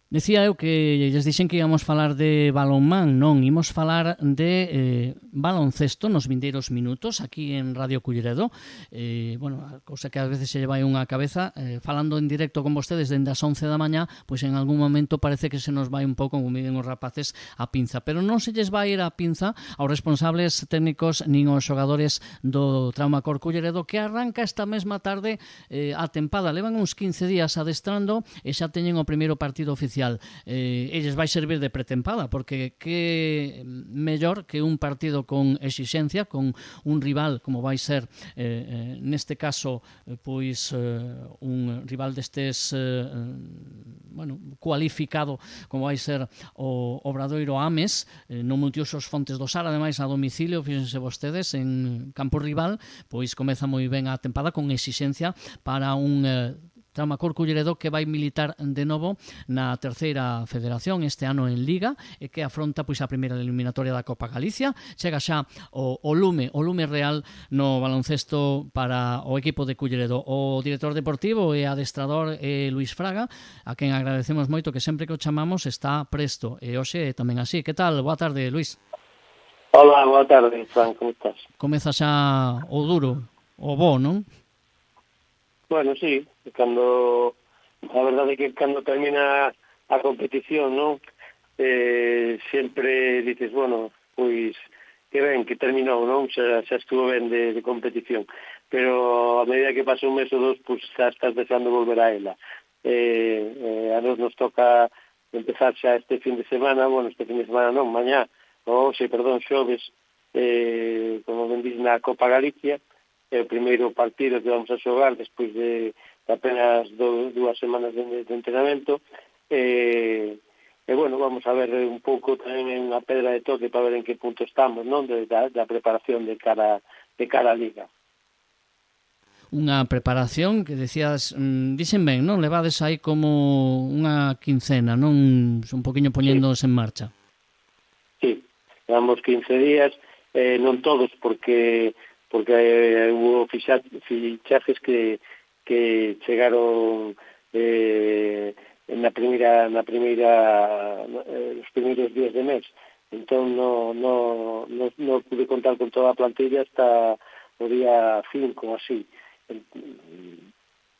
Decía eu que lles dixen que íamos falar de balonmán, non, imos falar de baloncesto nos vindeiros minutos aquí en Radio Culleredo. Bueno, a cousa que ás veces se lle vai unha cabeza, falando en directo con vostedes dende as 11 da mañá, pois en algún momento parece que se nos vai un pouco, como miden os rapaces, a pinza. Pero non se lles vai ir a pinza aos responsables técnicos nin aos xogadores do Traumacor Culleredo, que arranca esta mesma tarde a tempada. Levan uns 15 días adestrando e xa teñen o primeiro partido oficial. Elles vai servir de pretempada, porque que mellor que un partido con exixencia, con un rival como vai ser neste caso pois un rival destes bueno, cualificado como vai ser o Obradoiro Ames no Multiusos Fontes do Sar, ademais a domicilio, fíxense vostedes, en campo rival, pois comeza moi ben a tempada con exixencia para un Traumacor Culleredo que vai militar de novo na terceira federación este ano en Liga e que afronta pois a primeira eliminatoria da Copa Galicia. Chega xa o lume real no baloncesto para o equipo de Culleredo. O director deportivo e adestrador Luís Fraga, a quen agradecemos moito que sempre que o chamamos está presto. E hoxe tamén así. Que tal? Boa tarde, Luís. Hola, boa tarde, Fran, como estás? Comeza xa o duro, o bo, non? Bueno, sí, a verdade é que cando termina a competición, non? Sempre dices, bueno, pois que ben, que terminou, non? Xa estuvo ben de competición, pero a medida que pasa un mes ou dos, pois xa estás deseando volver a ela. A nos toca empezar xa este fin de semana, bueno, este fin de semana non, mañá, xoves, como ben dis, na Copa Galicia, é o primeiro partido que vamos a xogar despois de apenas 2 semanas de entrenamento, e bueno, vamos a ver un pouco tamén unha pedra de toque para ver en que punto estamos, non, da preparación de cara a Liga. Unha preparación que decías, dixen ben, non? Levades aí como unha quincena, non? Un poquinho poñéndonos en marcha. Sí, levamos 15 días, non todos, porque hubo fichajes que chegaron na primeira os primeiros días de mes. Entón no pude contar con toda a plantilla hasta o día 5 así.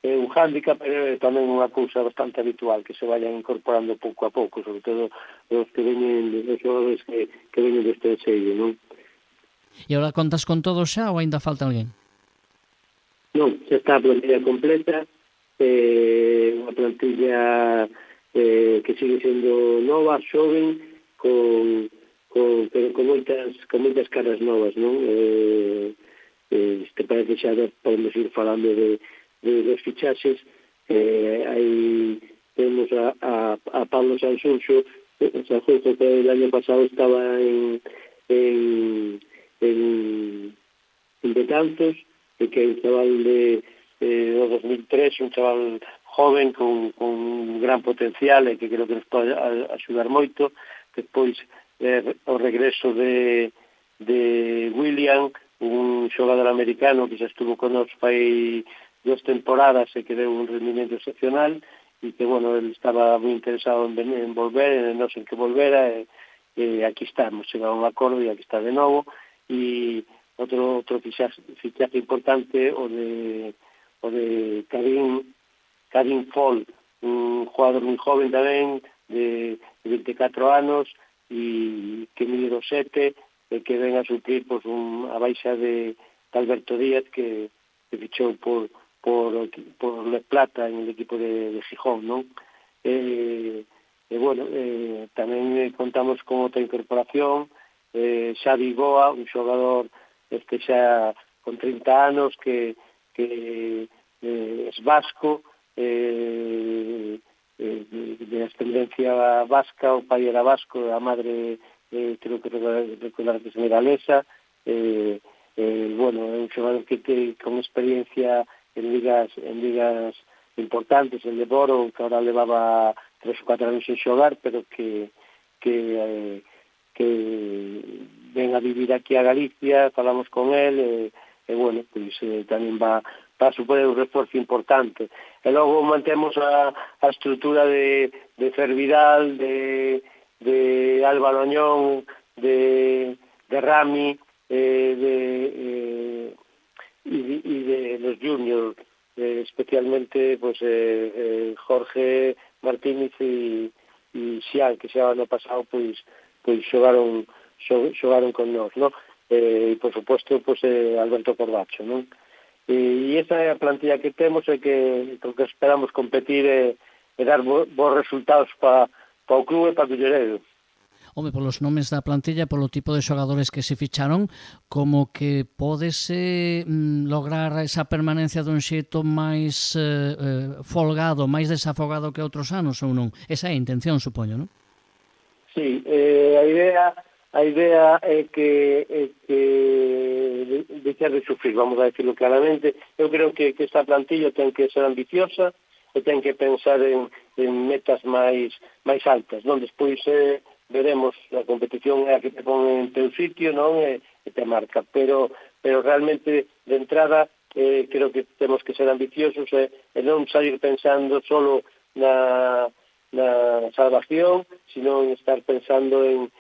É un hándicap, pero é tamén unha cousa bastante habitual que se vayan incorporando pouco a pouco, sobre todo os que veñen os xogadores que veñen deste sello, non? E agora contas con todo xa ou aínda falta alguén? Non, xa está a plantilla completa, unha plantilla que sigue sendo nova, xoven, pero con moitas caras novas, non? Te parece xa podemos ir falando de dos fichaxes. Aí temos a Pablo Sanxunxo, que el año pasado estaba en Betanzos, que é un chaval de 2003, un chaval joven con un gran potencial e que creo que nos pode axudar moito. Despois o regreso de William, un xogador americano que xa estuvo con nos fai 2 temporadas e que deu un rendimento excepcional e que, bueno, ele estaba moi interesado en volver, non sei en que volvera, e aquí estamos, chega un acordo e aquí está de novo. E outro fichaje importante o de Karim Fall, un jugador moi joven tamén de 24 anos e que mide 2'7", e que ven a suplir a baixa de Alberto Díaz, que fichou por Le Plata en el equipo de Gijón, non? Bueno, tamén contamos con outra incorporación, Xavi Goa, un xogador xa con 30 anos que es vasco, de ascendencia vasca, o pai era vasco, a madre creo que recordar que es senegalesa. Bueno, é un xogador que con experiencia en ligas importantes, en de Boro, que ahora levaba 3 ou 4 anos en xogar, pero que ven a vivir aquí a Galicia, falamos con él, e bueno, pois tamén va para suponer un reforzo importante. E logo mantemos a estrutura de Fervidal, de Álvaro Añón, de Rami, y de los juniors, especialmente pues Jorge Martínez e Xian, que xa ano pasado pois xogaron con nós, ¿no? E por suposto pues Alberto Corbacho, non? E esa é a plantilla que temos e que esperamos competir e dar bons resultados para o clube e para o Culleredo. Home, polos nomes da plantilla, polo tipo de xogadores que se ficharon, como que pódese lograr esa permanencia dun xeito máis folgado, máis desafogado que outros anos ou non? Esa é a intención, supoño, non? Sí, a idea é que deixar de sufrir, vamos a decirlo claramente. Eu creo que esta plantilla ten que ser ambiciosa e ten que pensar en metas máis altas, non? Despois veremos, a competición é a que te pon en teu sitio, non? E te marca, pero realmente de entrada creo que temos que ser ambiciosos e non sair pensando solo na salvación, sino en estar pensando en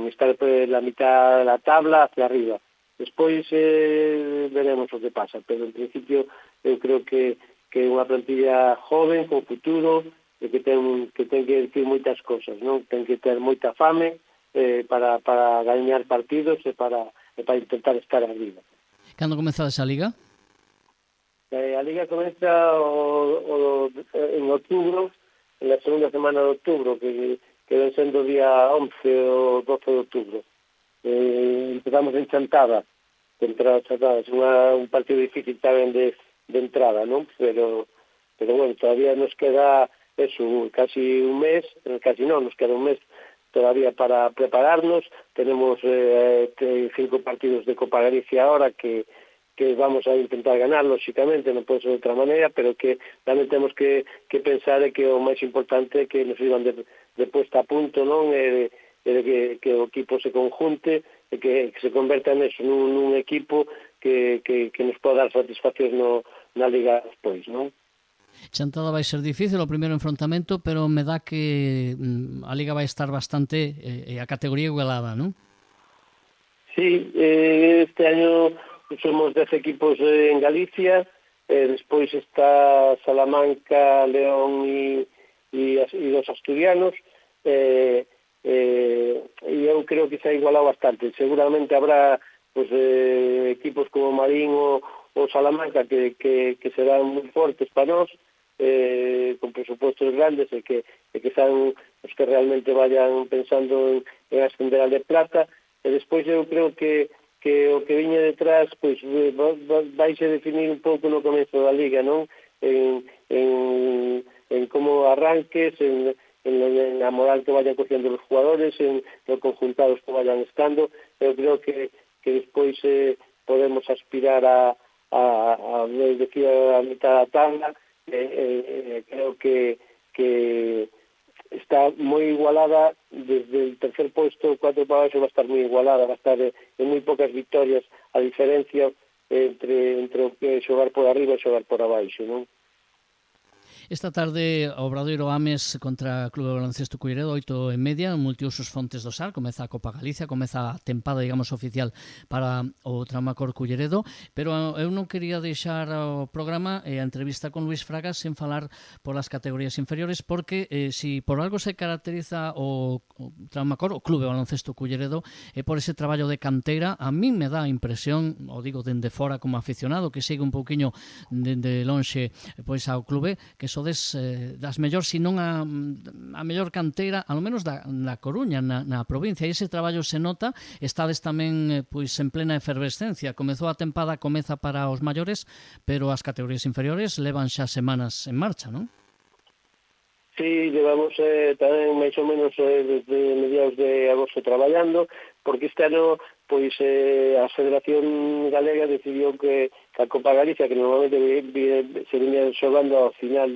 estar la mitad de la tabla hacia arriba. Despois veremos o que pasa, pero en principio eu creo que é unha plantilla joven, con futuro, e que ten que decir moitas cosas, non? Ten que ter moita fame para gañar partidos e para intentar estar arriba. Cando comeza esa liga? A liga comeza en outubro, en la segunda semana de outubro, que ven sendo o día 11 ou 12 de outubro. Empezamos en Chantada, é un partido difícil tamén de entrada, non? Pero bueno, todavía nos queda eso, casi un mes, nos queda un mes todavía para prepararnos. Tenemos 5 partidos de Copa Galicia ahora que vamos a intentar ganar, lógicamente, non pode ser de outra maneira, pero que tamén temos que pensar que o máis importante é que nos iban de puesta a punto, non? E de que o equipo se conjunte e que se converta nun equipo que nos poda dar satisfaccións na Liga despois, non? Chantada vai ser difícil o primeiro enfrontamento, pero me dá que a Liga vai estar bastante a categoría igualada, non? Sí, este año somos 10 equipos en Galicia, despois está Salamanca, León e os asturianos, e eu creo que se ha igualado bastante. Seguramente habrá pues, equipos como Marín ou Salamanca que serán moi fortes para nós, con presupuestos grandes e que sean os que realmente vayan pensando en ascender al de plata. E despois eu creo que o que viña detrás pois vaise definir un pouco no comezo da Liga, non? En como arranques, en la moral que vayan cogiendo los jugadores, en lo conjuntados que vayan estando. Eu creo que despois podemos aspirar a decir a mitad da tabla. Creo que está moi igualada desde el tercer puesto, 4 para abaixo va a estar moi igualada, va a estar en moi pocas victorias a diferencia entre o que xogar por arriba e xogar por abaixo, non? Esta tarde, o Obradoiro Ames contra o Clube de Baloncesto Culleredo, 8:30, multiusos Fontes do Sar, comeza a Copa Galicia, comeza a tempada, digamos, oficial para o Traumacor Culleredo, pero eu non quería deixar o programa e a entrevista con Luís Fragas sen falar polas categorías inferiores, porque si por algo se caracteriza o Traumacor, o Clube de Baloncesto Culleredo, é por ese traballo de canteira. A mí me dá a impresión, o digo dende fora como aficionado, que sigue un pouquiño dende lonxe pois ao clube, que sodes das mellores, se non a mellor canteira, ao menos na Coruña, na provincia, e ese traballo se nota. Estades tamén pois en plena efervescencia. Comezou a tempada, comeza para os maiores, pero as categorías inferiores levan xa semanas en marcha, non? Sí, llevamos tamén máis ou menos desde mediados de agosto traballando, porque este ano pois a Federación Galega decidiu que a Copa Galicia, que normalmente se venía xogando ao final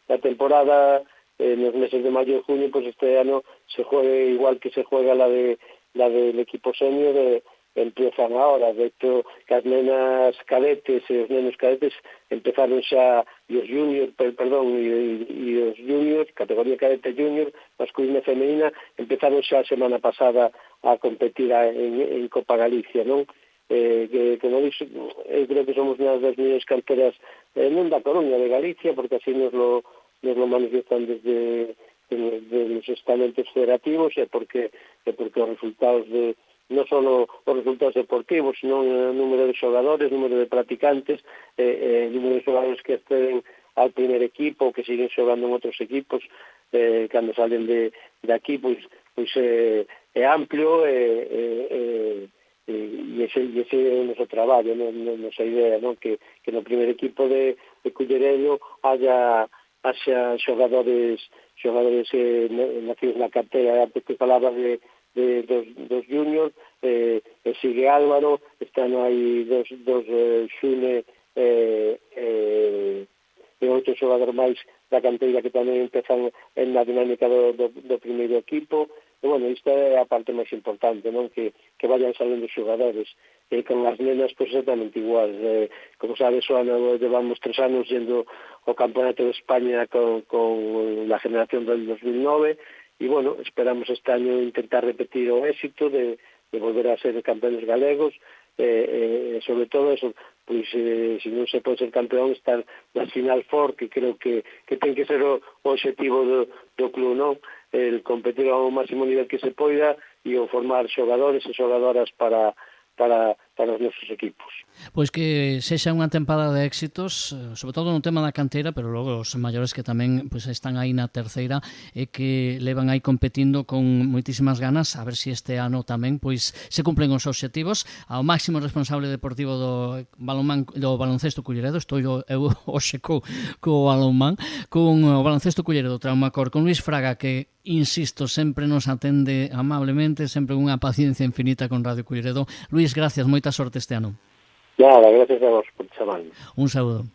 da temporada nos meses de maio e junio, pois este ano se juegue igual que se juega la del equipo senior, empiezan ahora. De hecho, que as nenas cadetes e os nenos cadetes empezaron xa, e os junior, e os junior, categoría cadete junior, masculina e femenina, empezaron xa a semana pasada a competir en Copa Galicia, non? Que, como dixo, eu creo que somos unha das mellores canteras non da Coruña, de Galicia, porque así nos lo manifestan desde los estamentos federativos, e porque os resultados non só os resultados deportivos, sino o número de xogadores, número de practicantes, número de xogadores que acceden ao primer equipo, que siguen xogando en outros equipos, cando salen de aquí, pois é amplio, e ese é o noso traballo, nosa idea, non? Que no primer equipo de Culleredo haxa xogadores nacidos na cantera. Antes que falaba dos juniors, sigue Álvaro, están aí dos Xune e outro xogador máis da canteira que tamén empezan na dinámica do primeiro equipo. E, bueno, isto é a parte máis importante, non? Que vayan saliendo xogadores. E con as nenas, pois, exactamente igual. Como sabes, Ana, llevamos 3 anos yendo ao Campeonato de España con la generación del 2009, e, bueno, esperamos este año intentar repetir o éxito de volver a ser campeones galegos, e sobre todo eso, pois, se non se pode ser campeón, estar na final four, que creo que ten que ser o objetivo do club, non? El competir ao máximo nivel que se poida e o formar xogadores e xogadoras para os nosos equipos. Pois que sexa unha tempada de éxitos, sobre todo no tema da canteira, pero logo os maiores que tamén pois están aí na terceira e que levan aí competindo con moitísimas ganas, a ver se este ano tamén pois se cumplen os obxectivos. Ao máximo responsable deportivo do baloncesto Culleredo, estou eu hoxe co balonmán, con o baloncesto Culleredo Traumacor, con Luís Fraga, que insisto, sempre nos atende amablemente, sempre unha paciencia infinita con Radio Culleredo. Luís, gracias, moita sorte este ano. Nada, gracias a vos por chamarme. Un saúdo.